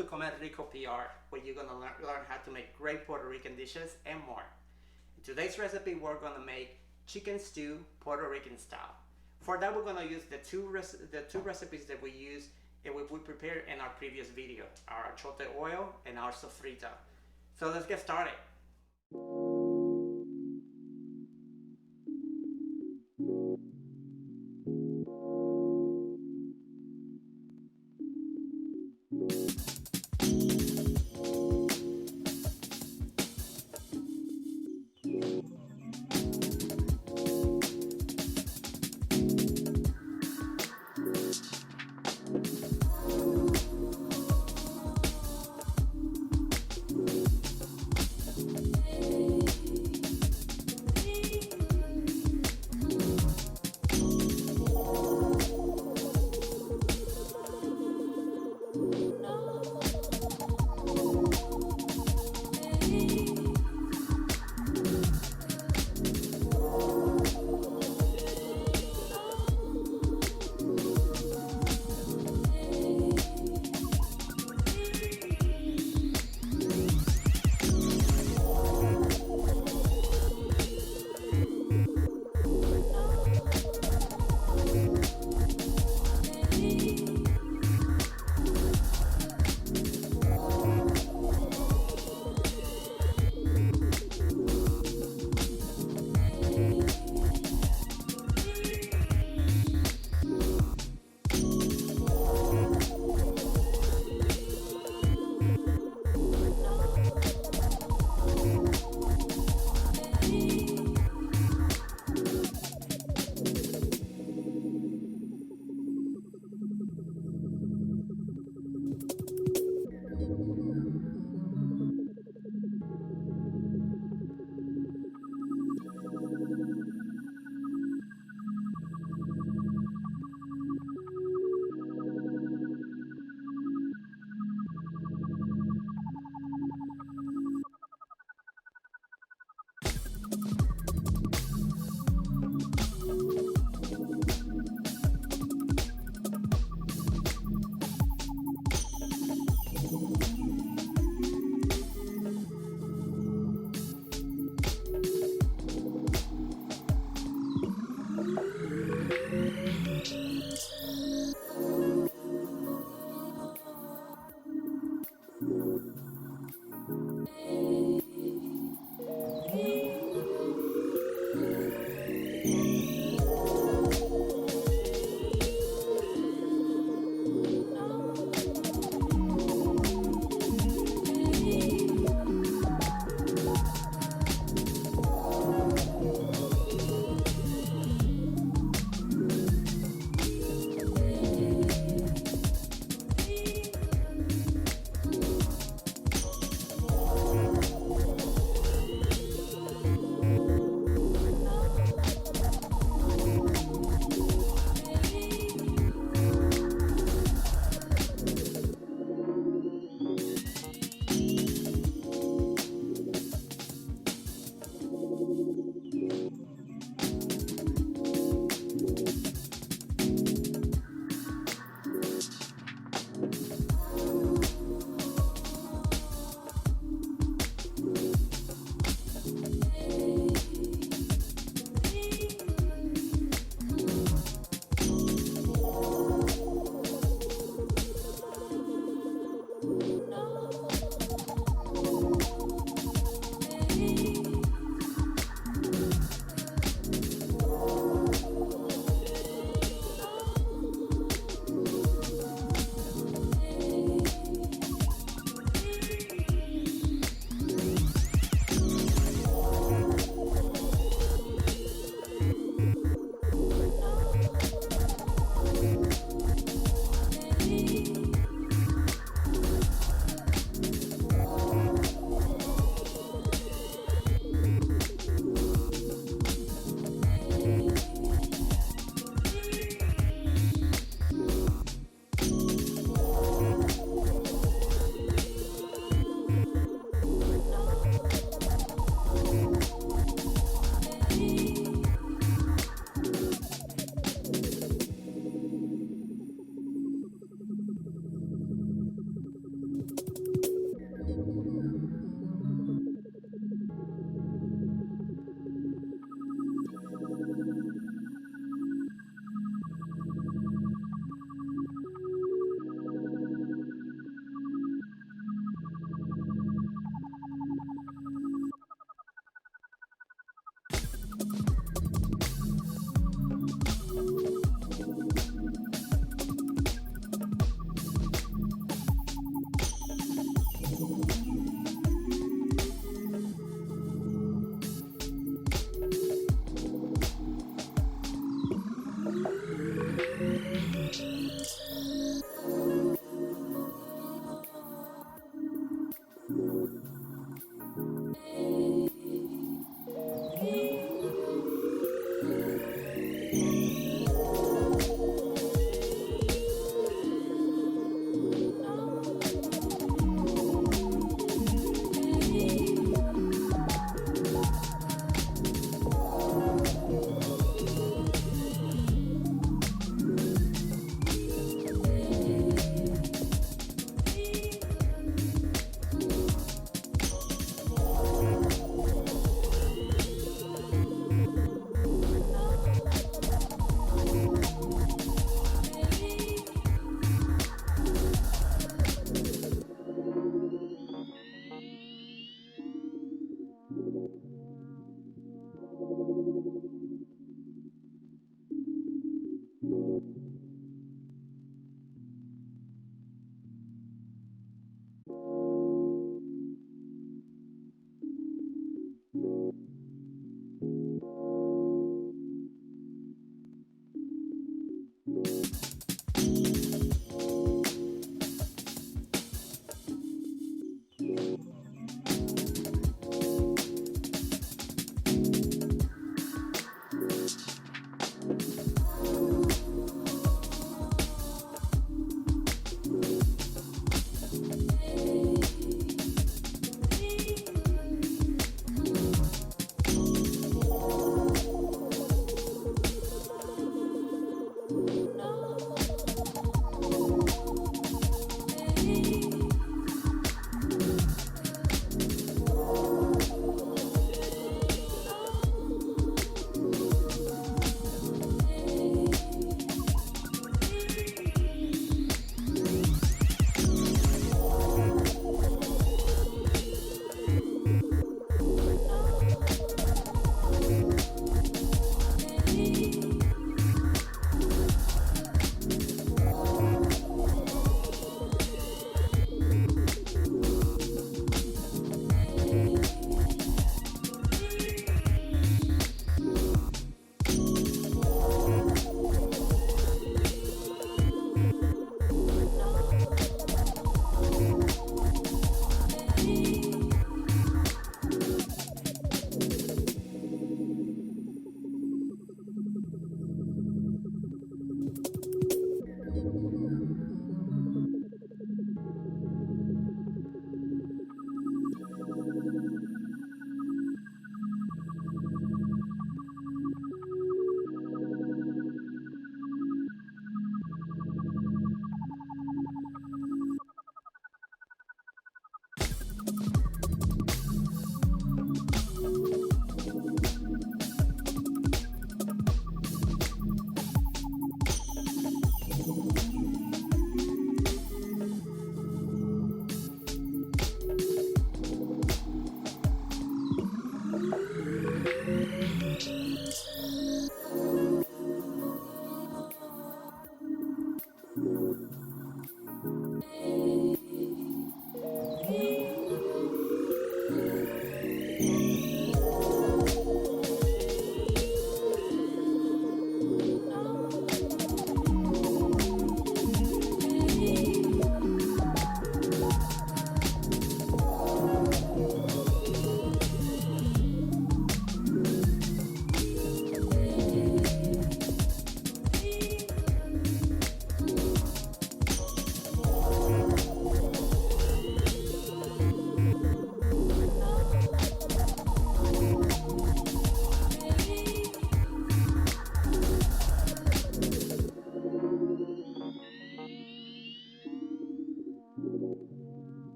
to Comer Rico PR, where you're gonna learn how to make great Puerto Rican dishes and more. In today's recipe, we're gonna make chicken stew Puerto Rican style. For that, we're gonna use the two recipes that we prepared in our previous video, our achote oil and our sofrita. So let's get started.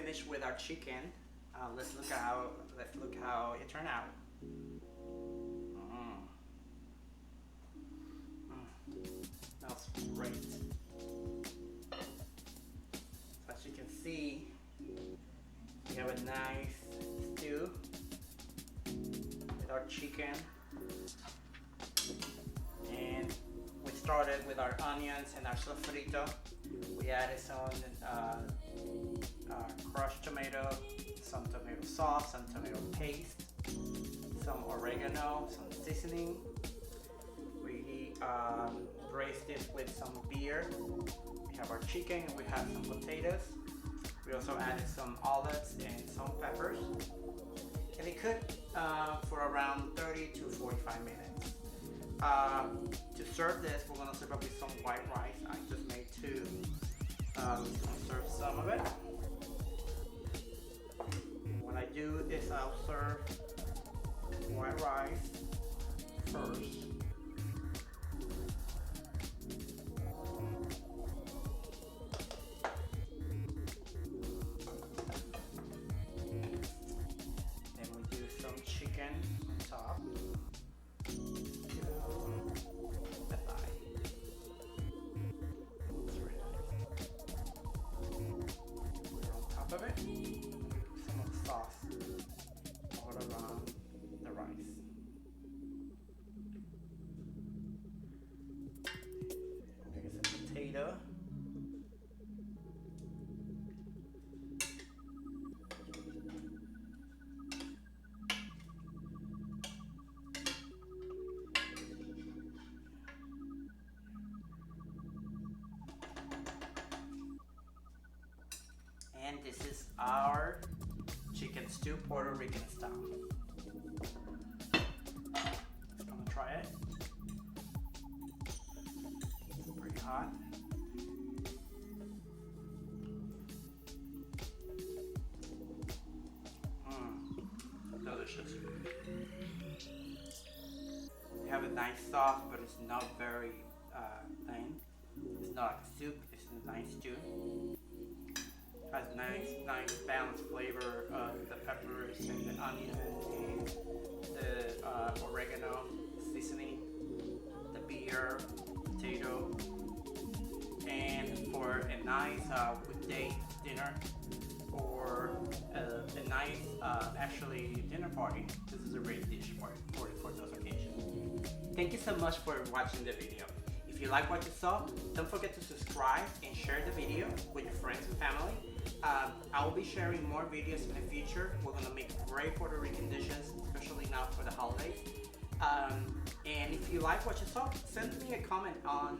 finished with our chicken. Let's look how it turned out. Smells great. As you can see, we have a nice stew with our chicken, and we started with our onions and our sofrito. We added some crushed tomato, some tomato sauce, some tomato paste, some oregano, some seasoning. We braised it with some beer. We have our chicken and we have some potatoes. We also added some olives and some peppers. And it cooked for around 30 to 45 minutes. To serve this, we're gonna serve it with some white rice. I just made two. I'm gonna serve some of it. When I do this, I'll serve white rice first. Then we do some chicken on top. Of it, put some of the sauce all around the rice. There's a potato. And this is our chicken stew, Puerto Rican style. Just gonna try it. It's pretty hot. Delicious. We have a nice sauce, but it's not very thin. It's not like a soup, it's a nice stew. Has nice balanced flavor of the peppers and the onion and the oregano seasoning, the beer, potato, and for a nice weekday dinner or a nice actually dinner party, this is a great dish for those occasions. Thank you so much for watching the video. If you like what you saw, don't forget to subscribe and share the video with your friends and family. I will be sharing more videos in the future. We're going to make great Puerto Rican dishes, especially now for the holidays. And if you like what you saw, send me a comment on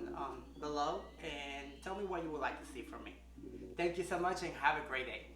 below and tell me what you would like to see from me. Thank you so much and have a great day.